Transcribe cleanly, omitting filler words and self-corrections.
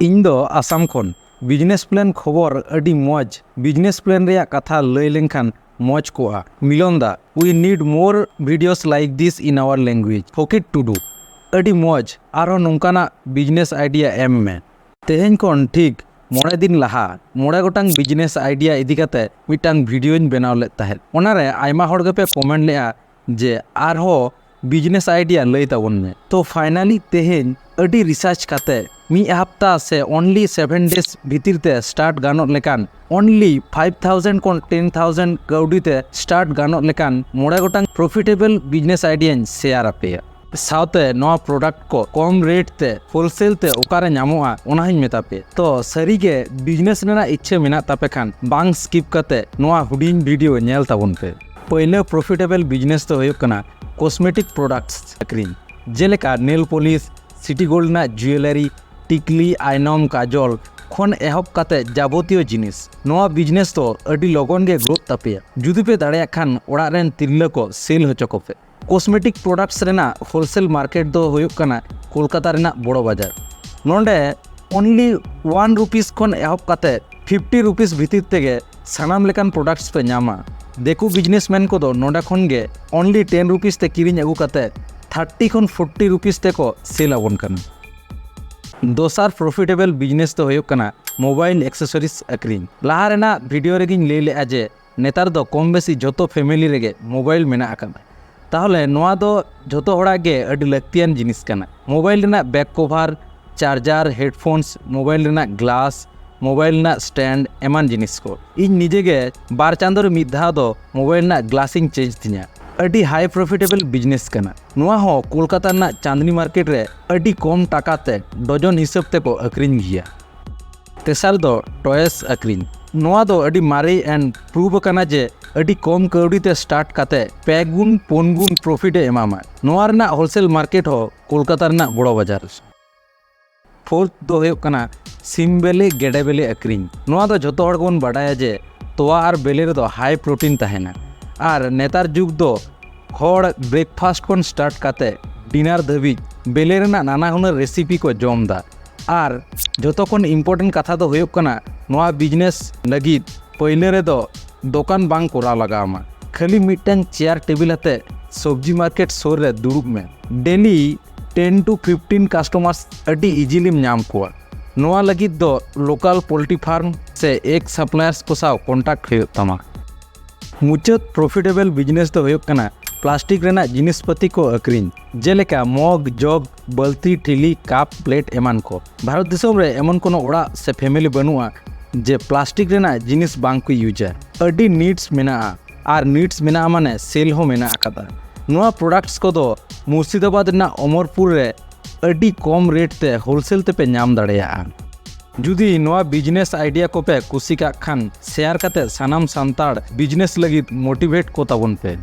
ᱤᱧ ᱫᱚ ᱟᱥᱟᱢ ᱠᱷᱚᱱ ᱵᱤᱡᱽᱱᱮᱥ ᱯᱞᱟᱱ ᱠᱷᱚᱵᱚᱨ ᱟᱹᱰᱤ ᱢᱚᱡᱽ ᱵᱤᱡᱽᱱᱮᱥ ᱯᱞᱟᱱ ᱨᱮᱭᱟᱜ ᱠᱟᱛᱷᱟ ᱞᱟᱹᱭ ᱞᱮᱱᱠᱷᱟन मौज कोआ मिलन दा we need more videos like this in our language फोकिट टू डू अड़ी मौज आरो नोंकाना बिजनेस आइडिया एम में तेहेन कोन ठीक मोड़े दिन लहा मोड़े गोटांग बिजनेस आइडिया इदी काते मिटांग वीडियोñ बनाव लेत ताहेत ओनारे आयमा हड़ गेपे कमेंट लेआ जे आरहो बिजनेस आइडिया लई ताबोन में तो फाइनली तेहेन अड़ी रिसर्च काते मी हफ्ता से ओनली 7 डेज भीतर ते स्टार्ट गानोत लेकान ओनली 5000 कोन 10000 कौडी ते स्टार्ट गानोत लेकान मोड़े गोटांग प्रॉफिटेबल बिजनेस आइडिया शेयर आपे साउते नवा प्रोडक्ट को कम रेट ते होलसेल ते ओकारे नामोआ ओना हिन मेतापे तो सरीगे बिजनेस रेना इच्छा मेना तापे खान बांग स्किप काते नवा हुडिंग वीडियो नेल ताबोन पे पहले प्रॉफिटेबल बिजनेस तो होयो कना कॉस्मेटिक प्रोडक्ट्स अक्रीन जेलेका नेल पॉलिश सिटी गोल्ड ना ज्वेलरी टिकली आइनम काजल खन एहब काते जाबतीय जिनिस नवा बिजनेस तो अडी लगन गे ग्रोथ तापे जुदी पे दाड़े खान ओड़ा रेन तिरला को सेल होचो कोपे कॉस्मेटिक प्रोडक्ट्स रेना होलसेल मार्केट दो होयुक कना कोलकाता रेना बड़ो बाजार नोंडे ओनली 1 रुपीस खन एहब काते 50 रुपीस भीतर तेगे सानाम लेकान प्रोडक्ट्स पे नामा देखु बिजनेसमैन को दो नोंडे खन गे ओनली 10 रुपीस ते किरिñ अगु काते 30 खन 40 रुपीस ते को सेल आबन कना दोसार प्रॉफिटेबल बिजनेस तो होयुक कना मोबाइल एक्सेसरीज अक्रीन लाहा रेना वीडियो रेगिन ले ले आजे नेतार दो कम बेसी जोतो फैमिली रेगे मोबाइल मेना आकाना ताहले नोआ दो जोतो होड़ा गे अडी लक्तियान जिनिस कना मोबाइल रेना back cover charger headphones mobile रेना ग्लास मोबाइल रेना स्टैंड एमान जिनिस को इन निजे गे बार चांदो रे मिद धाव दो मोबाइल रेना ग्लासिंग चेंज तिया अडी हाई प्रॉफिटेबल बिजनेस कना नोआ हो कोलकाता ना चांदनी मार्केट रे अडी कम टाका ते डजन हिसाब ते को अक्रीन गिया तेसार दो टॉयस अक्रीन नोआ दो अडी मारे एंड प्रूव कना जे अडी कम कौड़ी ते स्टार्ट काते 5 गुण 4 गुण प्रॉफिट ए एमामा नोआ रेना होलसेल मार्केट हो कोलकाता रेना बड़ो बाजार फोर्थ दो होयो कना सिम बेले गेडे बेले अक्रीन नोआ दो जतो हड़ कोन बाडाया जे तोआ आर बेले रे दो हाई प्रोटीन ताहेना और नेतार जुग दो हड़ ब्रेकफास्ट को स्टार्ट काते डिनार धाबी बेले रेना नाना हुनर रेसिपी को जम दा और जोतो कोन इम्पोर्टेंट कथा दो होयुक कना नोआ बिजनेस लगित पहले रे दो दुकान बांग कोरा लगामा खाली मिटन चेयर टेबिल हते सब्जी मार्केट सोर रे दुरुब में डेली 10 to 15 कस्टमर्स अडी इजीली नाम कोआ नोआ लगित दो लोकल पोल्ट्री फार्म से एक सप्लायर्स को साव कॉन्टैक्ट होयुक तमा मुचाद प्रॉफिटेबल बिजनेस तो होयुक कना प्लास्टिक रेना जिनिसपति को अक्रीन जेलेका मग जग बल्ती ठिली कप प्लेट एमान को भारत दिसोम रे एमन कोनो ओड़ा से फैमिली बनुआ जे प्लास्टिक रेना जिनिस बांग को यूजा अडी नीड्स मेना आर नीड्स मेना माने सेल हो मेना आकादा नोआ प्रोडक्ट्स को दो मुर्शिदाबाद रेना अमरपुर रे अडी कम रेट ते होलसेल ते पे नाम दाड़ेया जुदी नोआ बिजनेस आइडिया को पे कुसी का खान शेयर काते सानाम सांताड़ बिजनेस लगित मोटिवेट को ताबन पे।